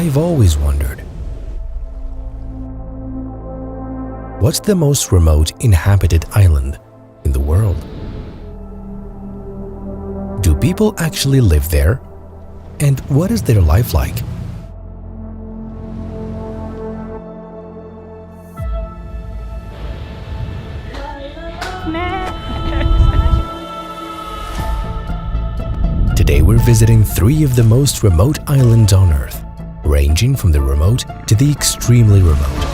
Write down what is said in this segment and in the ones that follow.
I've always wondered, what's the most remote inhabited island in the world? Do people actually live there? And what is their life like? Today we're visiting 3 of the most remote islands on Earth, ranging from the remote to the extremely remote.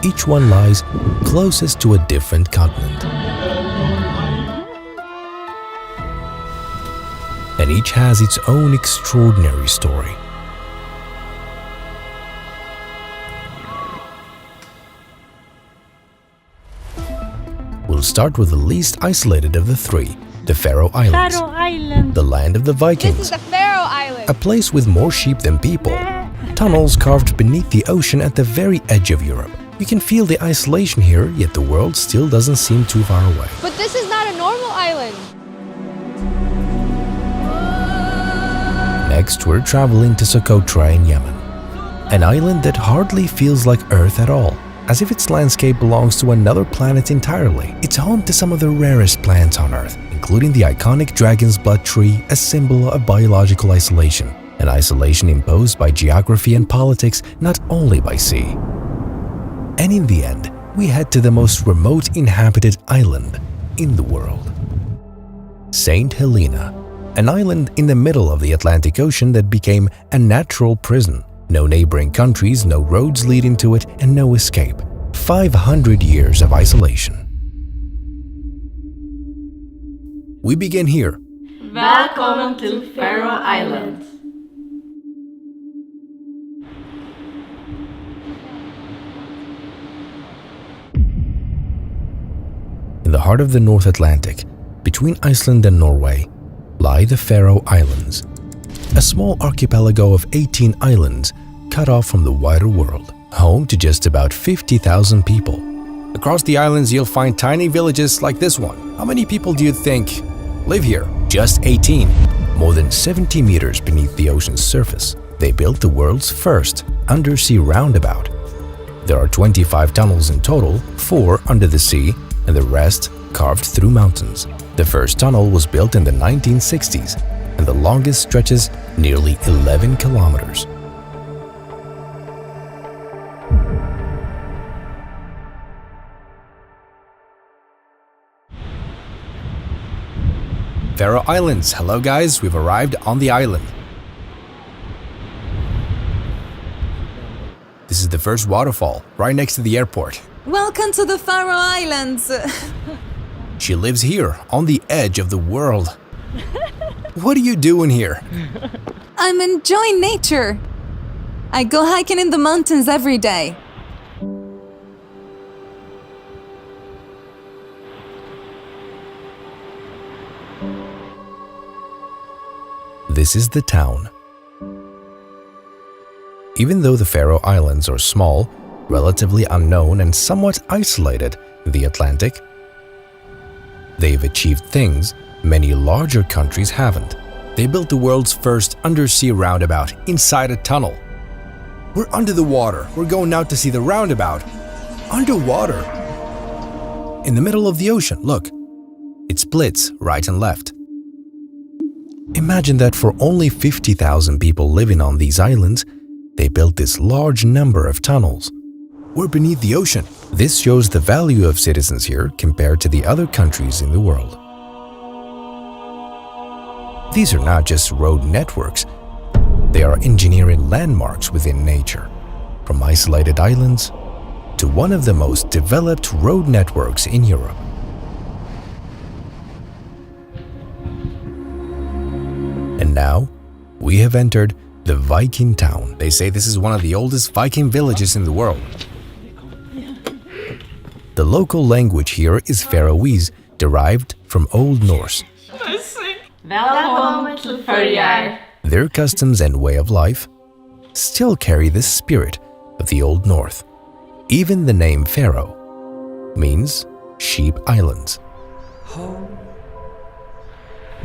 Each one lies closest to a different continent. And each has its own extraordinary story. We'll start with the least isolated of the 3, the Faroe Islands. Faroe Island. The land of the Vikings. This is the Faroe Islands. A place with more sheep than people. Tunnels carved beneath the ocean at the very edge of Europe. You can feel the isolation here, yet the world still doesn't seem too far away. But this is not a normal island. Next, we're traveling to Socotra in Yemen, an island that hardly feels like Earth at all, as if its landscape belongs to another planet entirely. It's home to some of the rarest plants on Earth, including the iconic dragon's blood tree, a symbol of biological isolation, an isolation imposed by geography and politics, not only by sea. And in the end, we head to the most remote inhabited island in the world, St. Helena, an island in the middle of the Atlantic Ocean that became a natural prison. No neighboring countries, no roads leading to it, and no escape. 500 years of isolation. We begin here. Välkommen till Faroe Islands. In the heart of the North Atlantic, between Iceland and Norway, lie the Faroe Islands, a small archipelago of 18 islands cut off from the wider world, home to just about 50,000 people. Across the islands, you'll find tiny villages like this one. How many people do you think live here? Just 18, more than 70 meters beneath the ocean's surface. They built the world's first undersea roundabout. There are 25 tunnels in total, 4 under the sea, and the rest carved through mountains. The first tunnel was built in the 1960s, and the longest stretches nearly 11 kilometers. Faroe Islands. Hello guys, we've arrived on the island. This is the first waterfall, right next to the airport. Welcome to the Faroe Islands. She lives here, on the edge of the world. What are you doing here? I'm enjoying nature. I go hiking in the mountains every day. This is the town. Even though the Faroe Islands are small, relatively unknown and somewhat isolated in the Atlantic, they've achieved things many larger countries haven't. They built the world's first undersea roundabout inside a tunnel. We're under the water. We're going out to see the roundabout. Underwater. In the middle of the ocean, look. It splits right and left. Imagine that for only 50,000 people living on these islands, they built this large number of tunnels. We're beneath the ocean. This shows the value of citizens here compared to the other countries in the world. These are not just road networks. They are engineering landmarks within nature, from isolated islands to one of the most developed road networks in Europe. And now, we have entered the Viking town. They say this is one of the oldest Viking villages in the world. The local language here is Faroese, derived from Old Norse. Välkommen till Faroe. Their customs and way of life still carry the spirit of the Old North. Even the name Faroe means sheep islands.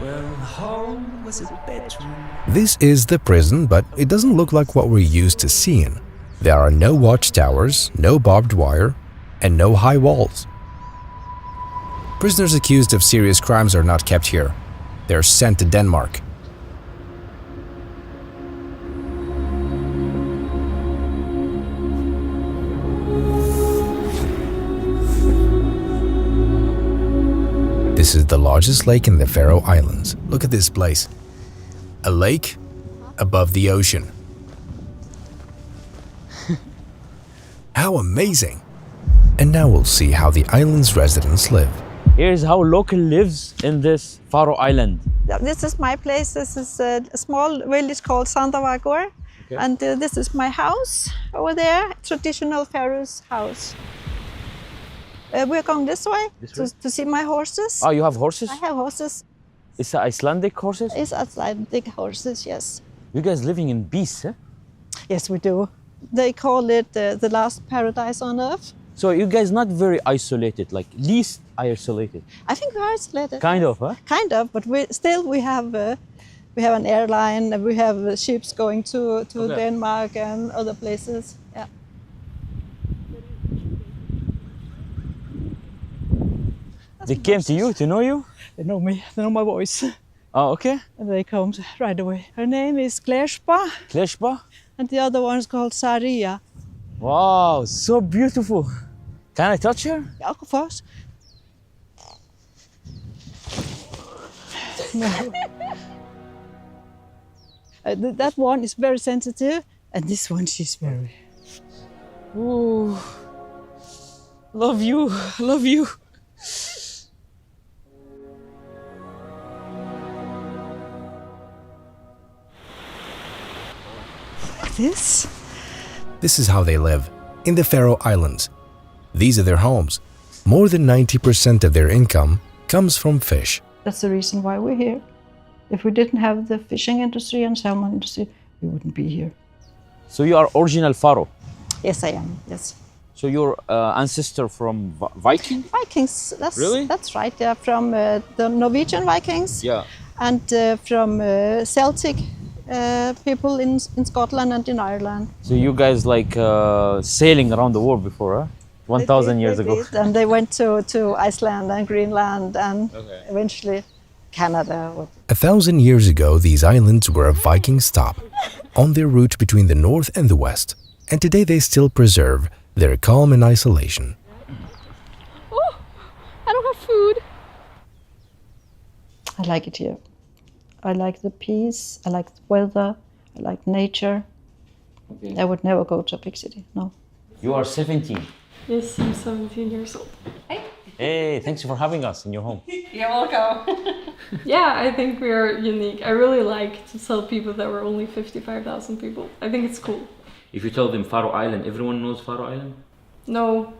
Well, home was a bedroom. This is the prison, but it doesn't look like what we're used to seeing. There are no watchtowers, no barbed wire, and no high walls. Prisoners accused of serious crimes are not kept here. They're sent to Denmark. This is the largest lake in the Faroe Islands. Look at this place. A lake above the ocean. How amazing! And now we'll see how the island's residents live. Here's how local lives in this Faroe Island. This is my place. This is a small village called Sandavagur. Okay. And this is my house over there, traditional Faroes house. We're going this way, to see my horses. Oh, you have horses? I have horses. It's Icelandic horses? It's Icelandic horses, yes. You guys living in beasts, eh? Yes, we do. They call it the last paradise on earth. So you guys not very isolated, like least isolated. I think we are isolated. Kind of, huh? Kind of, but we have an airline. We have ships going to Denmark and other places. Yeah. They came to you to know you? They know me. They know my voice. Oh, okay. And they come right away. Her name is Kleshpa, Kleshpa? and the other one is called Saria. Wow, so beautiful. Can I touch her? Ja, go first. No. That one is very sensitive, and this one she's very. Ooh. Love you, love you. This? This is how they live, in the Faroe Islands. These are their homes. More than 90% of their income comes from fish. That's the reason why we're here. If we didn't have the fishing industry and salmon industry, we wouldn't be here. So you are original Faroe. Yes, I am. Yes. So your ancestor from Viking? Vikings. Really? That's right. Yeah, from the Norwegian Vikings. Yeah. And from Celtic people in Scotland and in Ireland. So you guys like sailing around the world before, huh? 1,000 years ago. And they went to Iceland and Greenland and eventually Canada. 1,000 years ago, these islands were a Viking stop on their route between the north and the west, and today they still preserve their calm and isolation. Oh, I don't have food. I like it here. I like the peace, I like the weather, I like nature. Okay. I would never go to a big city, no. You are 17. Yes, I'm 17 years old. Hey, thanks for having us in your home. You're welcome. Yeah, I think we are unique. I really like to tell people that we're only 55,000 people. I think it's cool. If you tell them Faroe Island, everyone knows Faroe Island? No,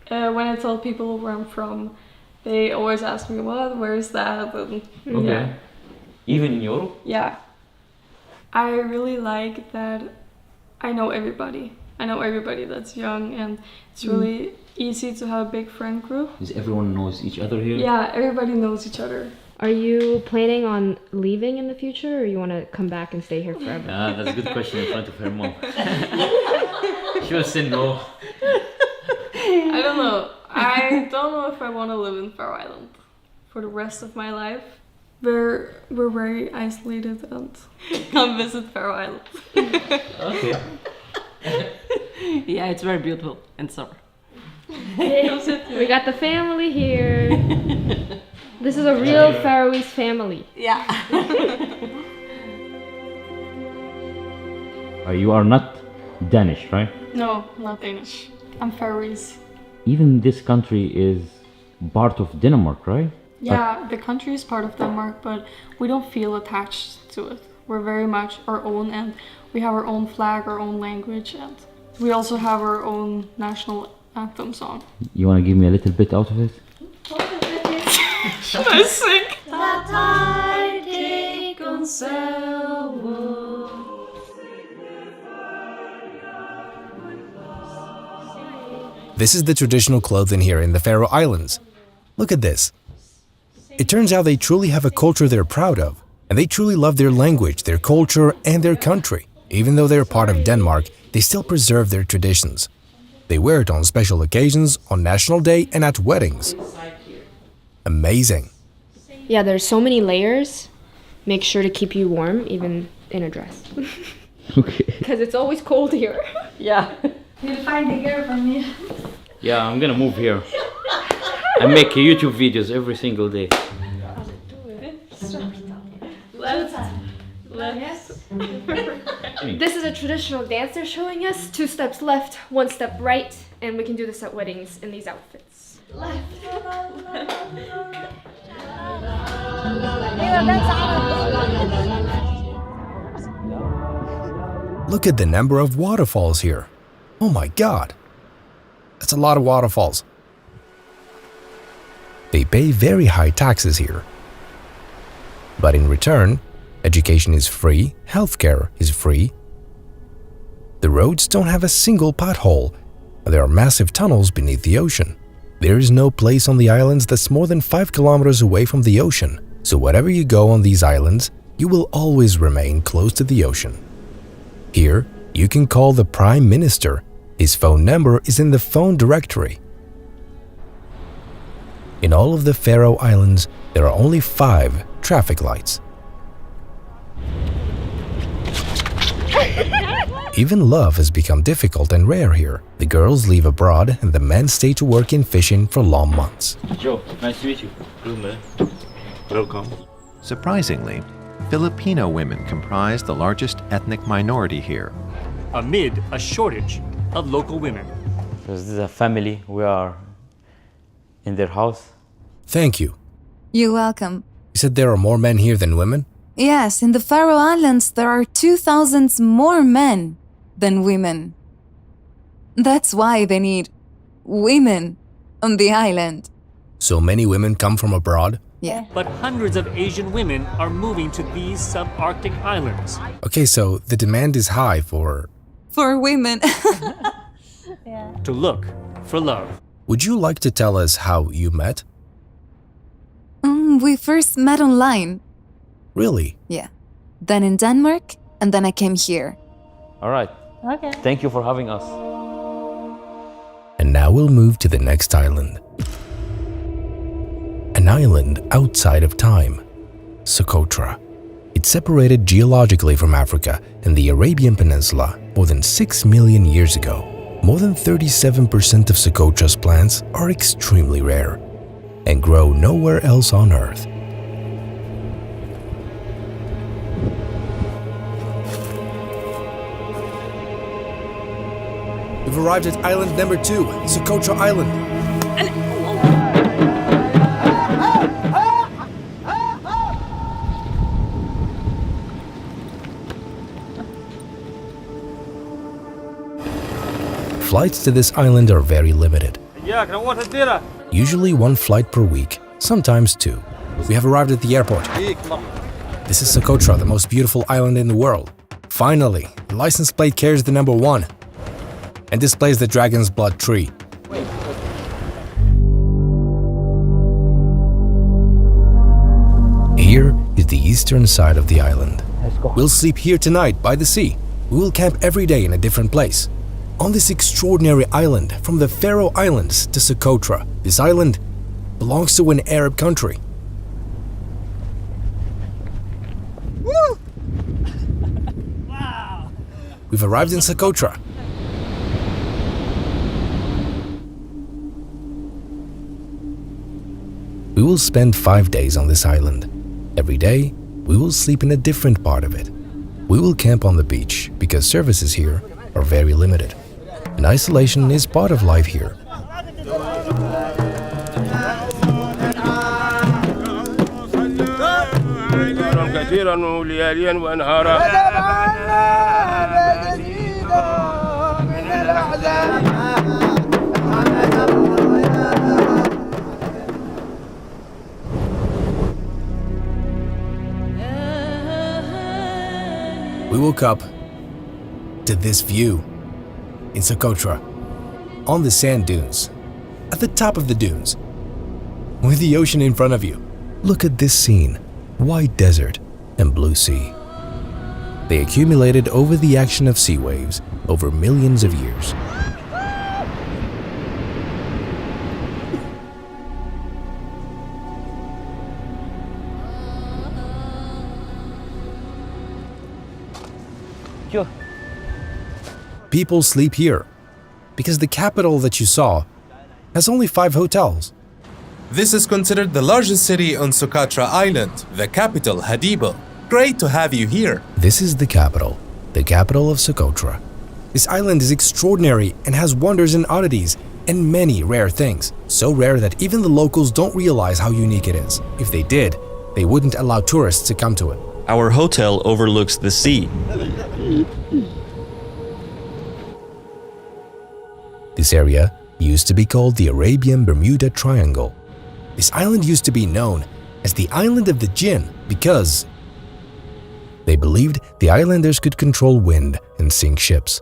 when I tell people where I'm from, they always ask me, what, where is that? And, Okay. yeah. Even in Europe? Yeah. I really like that I know everybody. I know everybody that's young, and it's really easy to have a big friend group. Is everyone knows each other here? Yeah, everybody knows each other. Are you planning on leaving in the future, or you want to come back and stay here forever? Ah, that's a good question in front of her mom. She'll say no. I don't know. I don't know if I want to live in Faroe Island for the rest of my life. We're very isolated and come visit Faroe Island. Okay. Yeah, it's very beautiful in summer. We got the family here. This is a real Faroese family. Yeah. You are not Danish, right? No, not Danish. I'm Faroese. Even this country is part of Denmark, right? Yeah, the country is part of Denmark, but we don't feel attached to it. We're very much our own, and we have our own flag, our own language, and we also have our own national anthem song. You want to give me a little bit out of it? Should I sing? This is the traditional clothing here in the Faroe Islands. Look at this. It turns out they truly have a culture they're proud of, and they truly love their language, their culture, and their country. Even though they're part of Denmark, they still preserve their traditions. They wear it on special occasions, on National Day, and at weddings. Amazing. Yeah, there's so many layers. Make sure to keep you warm, even in a dress. Okay. Because it's always cold here. Yeah. You'll find the girl for me. Yeah, I'm gonna move here. I make YouTube videos every single day. This is a traditional dance they're showing us. 2 steps left, 1 step right, and we can do this at weddings in these outfits. Look at the number of waterfalls here. Oh my God. That's a lot of waterfalls. They pay very high taxes here. But in return, education is free, healthcare is free. The roads don't have a single pothole. There are massive tunnels beneath the ocean. There is no place on the islands that's more than 5 kilometers away from the ocean. So wherever you go on these islands, you will always remain close to the ocean. Here, you can call the Prime Minister. His phone number is in the phone directory. In all of the Faroe Islands, there are only 5 traffic lights. Even love has become difficult and rare here. The girls leave abroad and the men stay to work in fishing for long months. Joe, nice to meet you. Good man. Welcome. Surprisingly, Filipino women comprise the largest ethnic minority here. Amid a shortage of local women. Because this is a family, we are in their house. Thank you. You're welcome. You said there are more men here than women? Yes, in the Faroe Islands there are 2,000 more men than women. That's why they need women on the island. So many women come from abroad? Yeah. But hundreds of Asian women are moving to these subarctic islands. Okay, so the demand is high for... For women. To look for love. Would you like to tell us how you met? We first met online. Really? Yeah. Then in Denmark, and then I came here. All right. Okay. Thank you for having us. And now we'll move to the next island. An island outside of time, Socotra. It's separated geologically from Africa and the Arabian Peninsula more than 6 million years ago. More than 37% of Socotra's plants are extremely rare and grow nowhere else on Earth. We've arrived at island number 2, Socotra Island. Flights to this island are very limited. Usually 1 flight per week, sometimes 2. We have arrived at the airport. This is Socotra, the most beautiful island in the world. Finally, the license plate carries the number 1 and displays the dragon's blood tree. Here is the eastern side of the island. We'll sleep here tonight by the sea. We will camp every day in a different place. On this extraordinary island, from the Faroe Islands to Socotra, this island belongs to an Arab country. We've arrived in Socotra. We will spend 5 days on this island. Every day, we will sleep in a different part of it. We will camp on the beach because services here are very limited. And isolation is part of life here. We woke up to this view in Socotra, on the sand dunes, at the top of the dunes, with the ocean in front of you. Look at this scene: white desert and blue sea. They accumulated over the action of sea waves over millions of years. People sleep here because the capital that you saw has only 5 hotels. This is considered the largest city on Socotra Island, the capital, Hadibo. Great to have you here. This is the capital of Socotra. This island is extraordinary and has wonders and oddities and many rare things. So rare that even the locals don't realize how unique it is. If they did, they wouldn't allow tourists to come to it. Our hotel overlooks the sea. This area used to be called the Arabian Bermuda Triangle. This island used to be known as the Island of the Jinn because they believed the islanders could control wind and sink ships.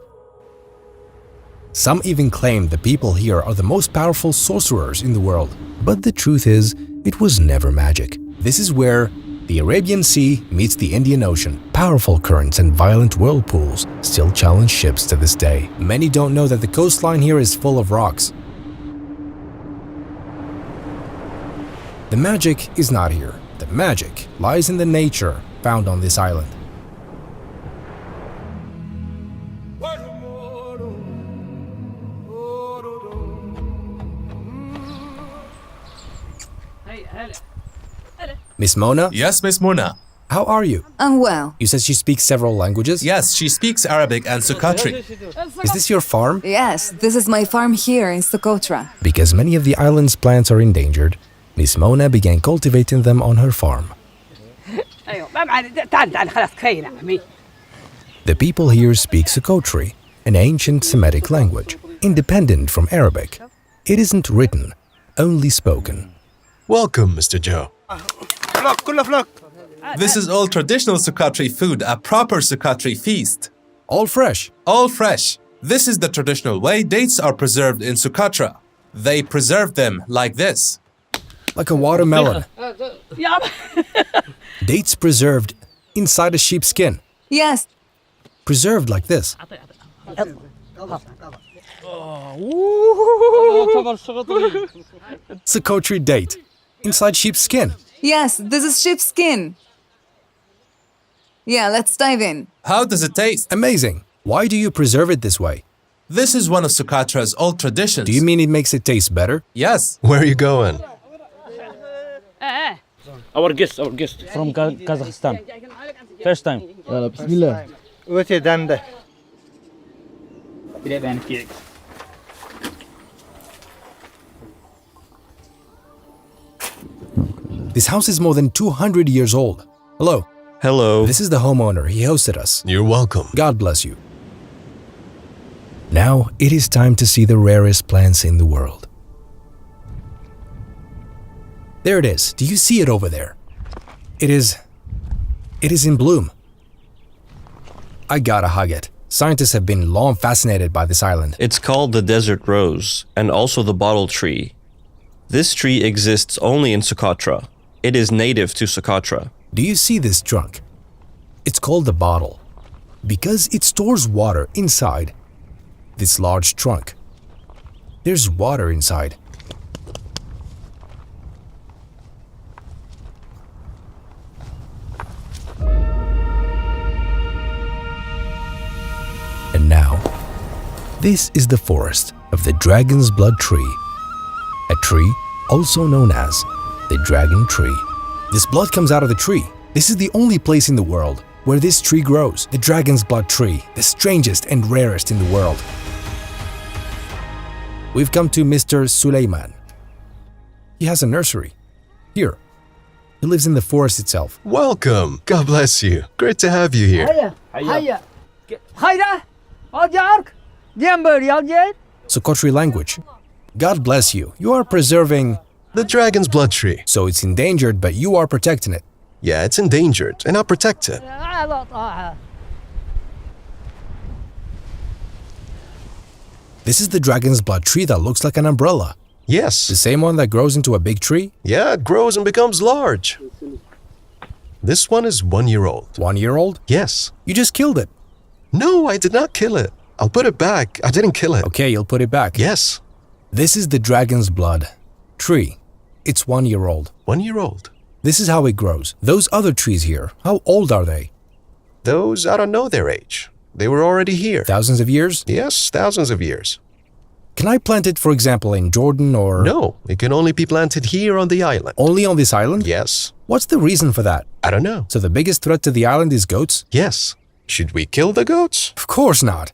Some even claimed the people here are the most powerful sorcerers in the world. But the truth is, it was never magic. This is where the Arabian Sea meets the Indian Ocean. Powerful currents and violent whirlpools still challenge ships to this day. Many don't know that the coastline here is full of rocks. The magic is not here. The magic lies in the nature found on this island. Miss Mona? Yes, Miss Mona. How are you? I'm well. You said she speaks several languages? Yes, she speaks Arabic and Socotri. Is this your farm? Yes, this is my farm here in Socotra. Because many of the island's plants are endangered, Miss Mona began cultivating them on her farm. The people here speak Socotri, an ancient Semitic language, independent from Arabic. It isn't written, only spoken. Welcome, Mr. Joe. This is all traditional Socotri food, a proper Socotri feast. All fresh. All fresh. This is the traditional way dates are preserved in Socotra. They preserve them like this. Like a watermelon. Dates preserved inside a sheep's skin. Yes. Preserved like this. Socotri date. Inside sheep's skin. Yes, this is sheep's skin. Yeah, let's dive in. How does it taste? Amazing. Why do you preserve it this way? This is one of Socotra's old traditions. Do you mean it makes it taste better? Yes. Where are you going? Our guest from Kazakhstan. First time. Bismillah. This house is more than 200 years old. Hello. Hello. This is the homeowner. He hosted us. You're welcome. God bless you. Now it is time to see the rarest plants in the world. There it is. Do you see it over there? It is in bloom. I gotta hug it. Scientists have been long fascinated by this island. It's called the desert rose and also the bottle tree. This tree exists only in Socotra. It is native to Socotra. Do you see this trunk? It's called the bottle because it stores water inside this large trunk. There's water inside. And now, this is the forest of the Dragon's Blood Tree, a tree also known as the Dragon Tree. This blood comes out of the tree. This is the only place in the world where this tree grows, the Dragon's Blood Tree, the strangest and rarest in the world. We've come to Mr. Suleiman. He has a nursery. Here. He lives in the forest itself. Welcome. God bless you. Great to have you here. Socotri language. God bless you. You are preserving the Dragon's Blood Tree. So it's endangered, but you are protecting it. Yeah, it's endangered, and I'll protect it. This is the Dragon's Blood Tree that looks like an umbrella. Yes. The same one that grows into a big tree? Yeah, it grows and becomes large. This one is 1 year old. 1 year old? Yes. You just killed it. No, I did not kill it. I'll put it back. I didn't kill it. Okay, you'll put it back. Yes. This is the dragon's blood tree. It's 1 year old. 1 year old. This is how it grows. Those other trees here, how old are they? Those, I don't know their age. They were already here. Thousands of years? Yes, thousands of years. Can I plant it, for example, in Jordan or... No, it can only be planted here on the island. Only on this island? Yes. What's the reason for that? I don't know. So the biggest threat to the island is goats? Yes. Should we kill the goats? Of course not.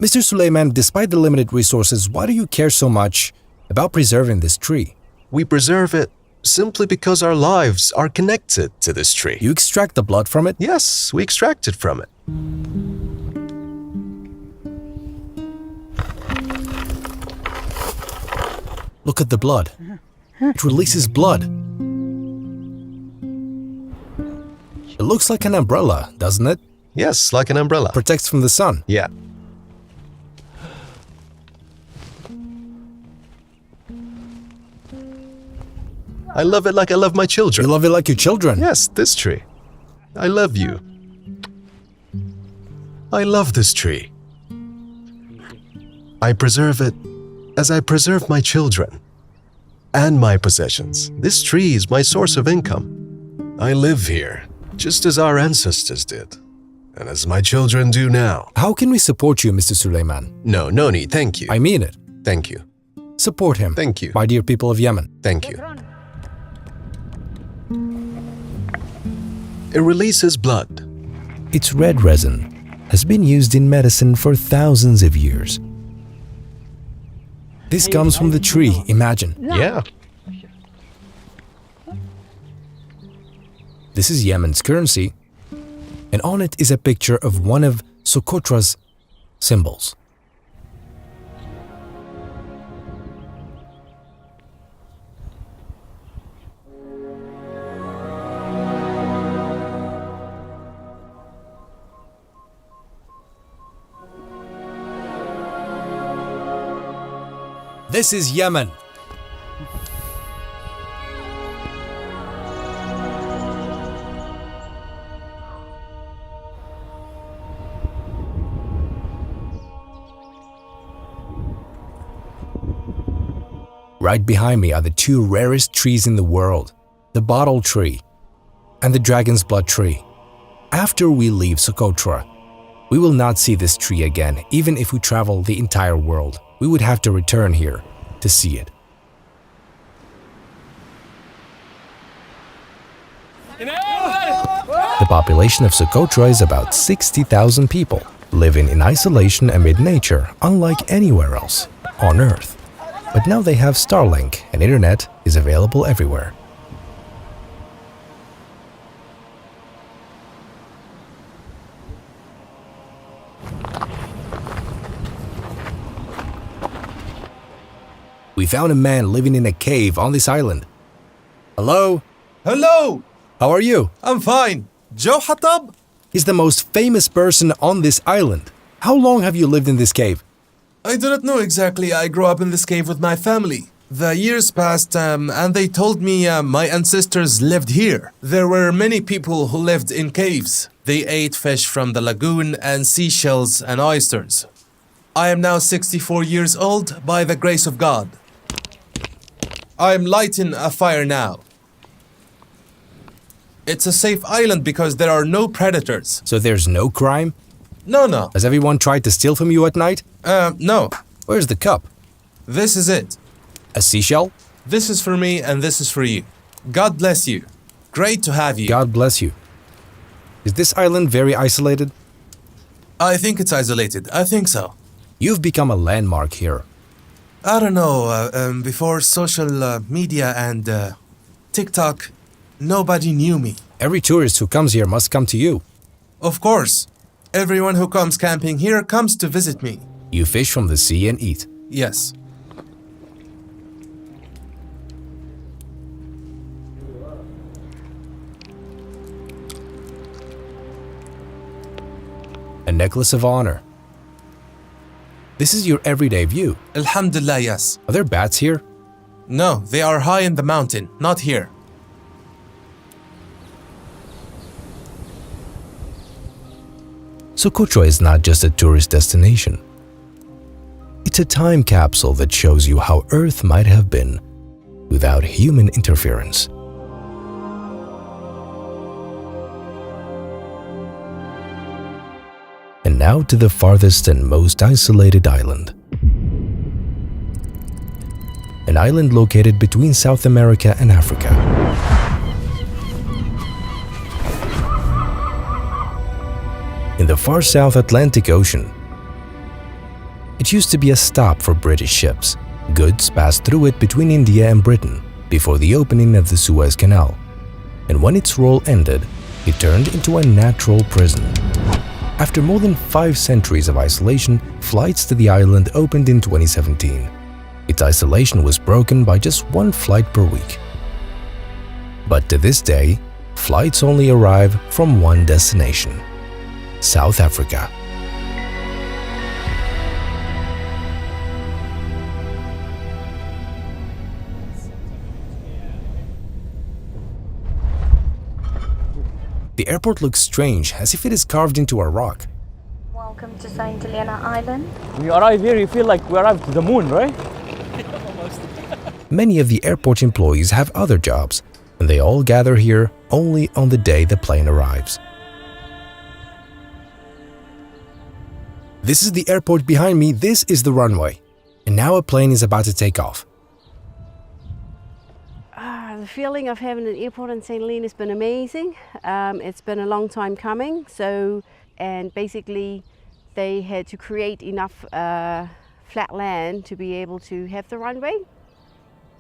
Mr. Suleiman, despite the limited resources, why do you care so much about preserving this tree? We preserve it simply because our lives are connected to this tree. You extract the blood from it? Yes, we extract it from it. Look at the blood. It releases blood. It looks like an umbrella, doesn't it? Yes, like an umbrella. Protects from the sun. Yeah. I love it like I love my children. You love it like your children? Yes, this tree. I love you. I love this tree. I preserve it as I preserve my children and my possessions. This tree is my source of income. I live here, just as our ancestors did, and as my children do now. How can we support you, Mr. Suleiman? No need, thank you. I mean it. Thank you. Support him. Thank you. My dear people of Yemen. Thank you. It releases blood. Its red resin has been used in medicine for thousands of years. This comes from the tree, imagine. Yeah. This is Yemen's currency, and on it is a picture of one of Socotra's symbols. This is Yemen. Right behind me are the two rarest trees in the world, the bottle tree and the dragon's blood tree. After we leave Socotra, we will not see this tree again, even if we travel the entire world. We would have to return here to see it. The population of Socotra is about 60,000 people, living in isolation amid nature, unlike anywhere else on Earth. But now they have Starlink and internet is available everywhere. We found a man living in a cave on this island. Hello? Hello! How are you? I'm fine. Joe Hatab? He's the most famous person on this island. How long have you lived in this cave? I do not know exactly. I grew up in this cave with my family. The years passed and they told me my ancestors lived here. There were many people who lived in caves. They ate fish from the lagoon and seashells and oysters. I am now 64 years old by the grace of God. I am lighting a fire now. It's a safe island because there are no predators. So there's no crime? No. Has everyone tried to steal from you at night? No. Where's the cup? This is it. A seashell? This is for me and this is for you. God bless you. Great to have you. God bless you. Is this island very isolated? I think it's isolated. I think so. You've become a landmark here. I don't know. Before social media and TikTok, nobody knew me. Every tourist who comes here must come to you. Of course. Everyone who comes camping here comes to visit me. You fish from the sea and eat. Yes. A necklace of honor. This is your everyday view. Alhamdulillah, yes. Are there bats here? No, they are high in the mountain, not here. Socotra is not just a tourist destination. It's a time capsule that shows you how Earth might have been without human interference. And now to the farthest and most isolated island. An island located between South America and Africa. In the far South Atlantic Ocean. It used to be a stop for British ships. Goods passed through it between India and Britain before the opening of the Suez Canal. And when its role ended, it turned into a natural prison. After more than 5 centuries of isolation, flights to the island opened in 2017. Its isolation was broken by just 1 flight per week. But to this day, flights only arrive from one destination: South Africa. The airport looks strange, as if it is carved into a rock. Welcome to St. Helena Island. We arrive here, you feel like we arrived to the moon, right? Many of the airport employees have other jobs, and they all gather here only on the day the plane arrives. This is the airport behind me, this is the runway. And now a plane is about to take off. The feeling of having an airport in St. Helena has been amazing. It's been a long time coming. And basically they had to create enough flat land to be able to have the runway.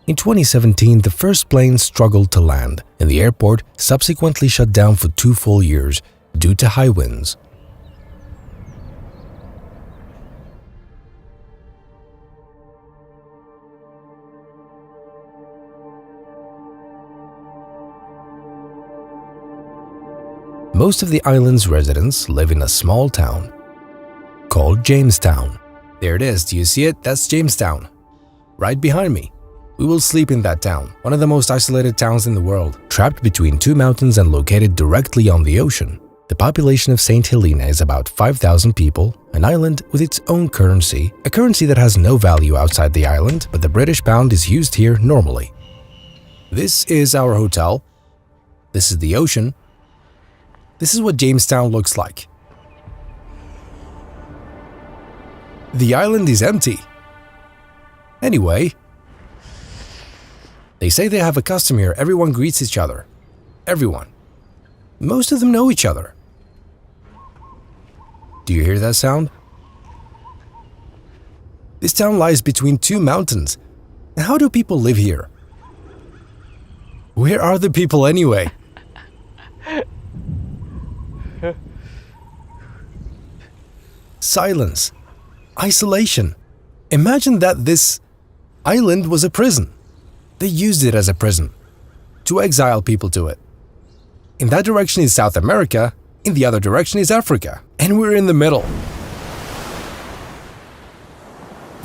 In 2017, the first plane struggled to land, and the airport subsequently shut down for 2 full years due to high winds. Most of the island's residents live in a small town called Jamestown. There it is, do you see it? That's Jamestown. Right behind me. We will sleep in that town, one of the most isolated towns in the world. Trapped between 2 mountains and located directly on the ocean, the population of St. Helena is about 5,000 people, an island with its own currency, a currency that has no value outside the island, but the British pound is used here normally. This is our hotel. This is the ocean. This is what Jamestown looks like. The island is empty. Anyway, they say they have a custom here. Everyone greets each other. Everyone. Most of them know each other. Do you hear that sound? This town lies between 2 mountains. How do people live here? Where are the people anyway? Silence. Isolation. Imagine that this island was a prison. They used it as a prison to exile people to it. In that direction is South America, in the other direction is Africa, and we're in the middle.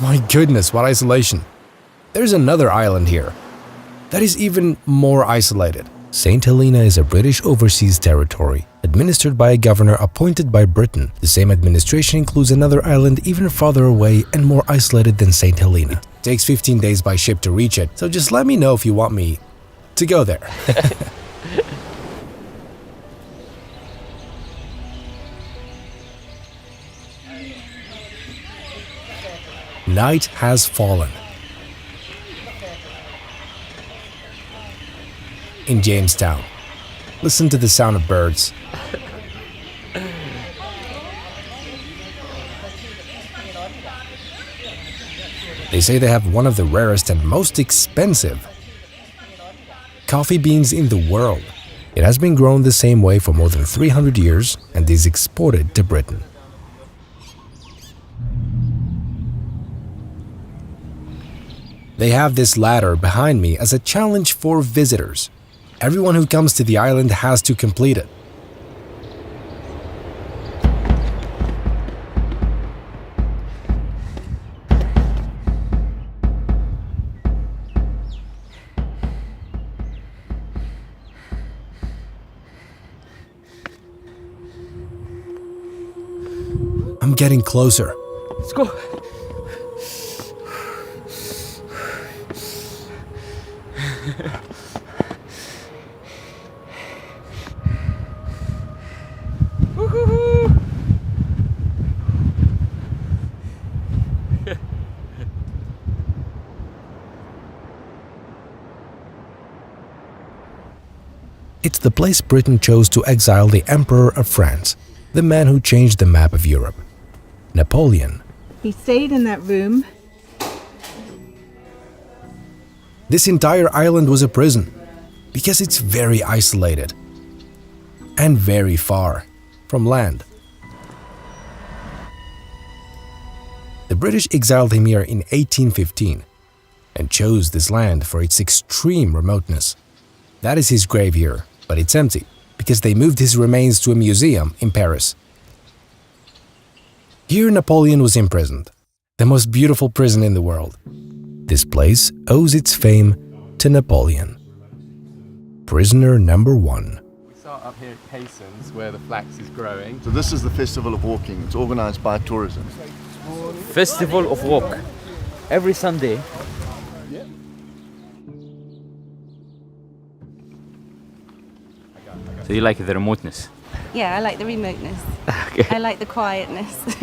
My goodness, what isolation. There's another island here that is even more isolated. St. Helena is a British overseas territory, administered by a governor appointed by Britain. The same administration includes another island even farther away and more isolated than St. Helena. It takes 15 days by ship to reach it, so just let me know if you want me to go there. Night has fallen. In Jamestown, listen to the sound of birds. They say they have one of the rarest and most expensive coffee beans in the world. It has been grown the same way for more than 300 years and is exported to Britain. They have this ladder behind me as a challenge for visitors. Everyone who comes to the island has to complete it. getting closer. Let's go. It's the place Britain chose to exile the Emperor of France, the man who changed the map of Europe, Napoleon. He stayed in that room. This entire island was a prison because it's very isolated and very far from land. The British exiled him here in 1815 and chose this land for its extreme remoteness. That is his grave here, but it's empty because they moved his remains to a museum in Paris. Here Napoleon was imprisoned, the most beautiful prison in the world. This place owes its fame to Napoleon. Prisoner number 1. We start up here at Caissons, where the flax is growing. So this is the Festival of Walking. It's organized by tourism. Festival of Walk. Every Sunday. So you like the remoteness? Yeah, I like the remoteness. I like the quietness.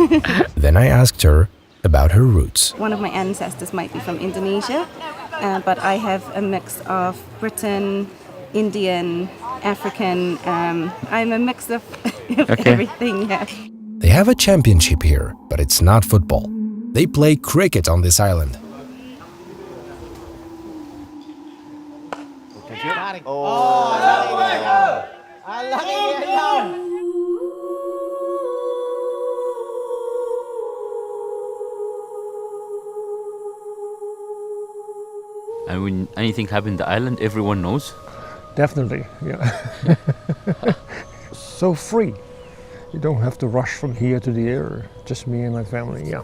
Then I asked her about her roots. One of my ancestors might be from Indonesia, but I have a mix of Britain, Indian, African. I'm a mix of everything, yeah. They have a championship here, but it's not football. They play cricket on this island. And when anything happens on the island, everyone knows? Definitely, yeah. So free. You don't have to rush from here to there. Just me and my family, yeah.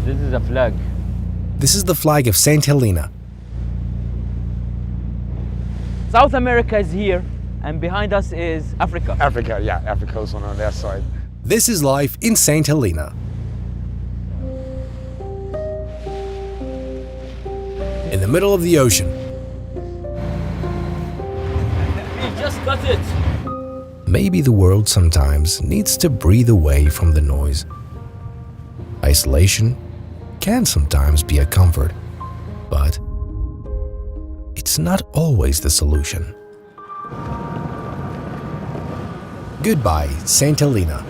This is a flag. This is the flag of St. Helena. South America is here, and behind us is Africa. Africa, yeah, Africa is on their side. This is life in St. Helena. In the middle of the ocean. We just got it! Maybe the world sometimes needs to breathe away from the noise. Isolation can sometimes be a comfort, but it's not always the solution. Goodbye, St. Helena.